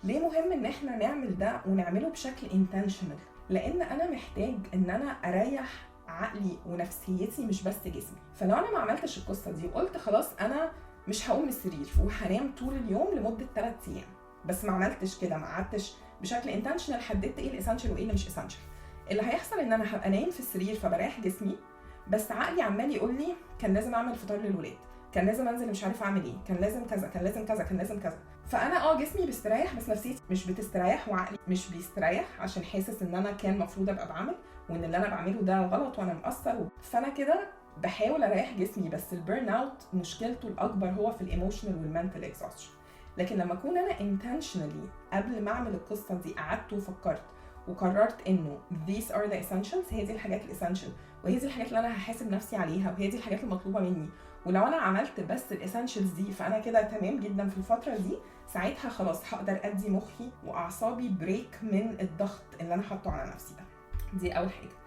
ليه مهم ان احنا نعمل ده ونعمله بشكل intentional؟ لان انا محتاج ان انا اريح عقلي ونفسيتي مش بس جسمي. فلو انا ما عملتش القصه دي وقلت خلاص انا مش هقوم من السرير وهنام طول اليوم لمده 3 ايام، بس ما عملتش كده، ما قعدتش بشكل intentional حددت ايه الاسنشال وايه اللي مش اسنشال، اللي هيحصل ان انا هبقى نايم في السرير فبريح جسمي، بس عقلي عمال يقول لي كان لازم اعمل فطار للولاد، كان لازم انزل مش عارفه اعمل ايه، كان لازم كذا، كان لازم كذا، كان لازم كذا. فانا جسمي بيستريح بس نفسيتي مش بتستريح، وعقلي مش بيستريح عشان حاسس ان انا كان المفروض ابقى بعمل، وان اللي انا بعمله ده غلط وانا مقصر. فانا كده بحاول اريح جسمي، بس البيرن اوت مشكلته الاكبر هو في الايموشنال والمنتال اكزوستشن. لكن لما اكون انا intentionally قبل ما اعمل القصه دي قعدت وفكرت وقررت انه these are the essentials، هي دي الحاجات الاسنشال، وهي دي الحاجات اللي انا هحاسب نفسي عليها، وهي دي الحاجات المطلوبه مني، ولو انا عملت بس الاسنشالز دي فانا كده تمام جدا في الفتره دي، ساعتها خلاص هقدر ادي مخي واعصابي بريك من الضغط اللي انا حاطه على نفسي ده. دي اول حاجه.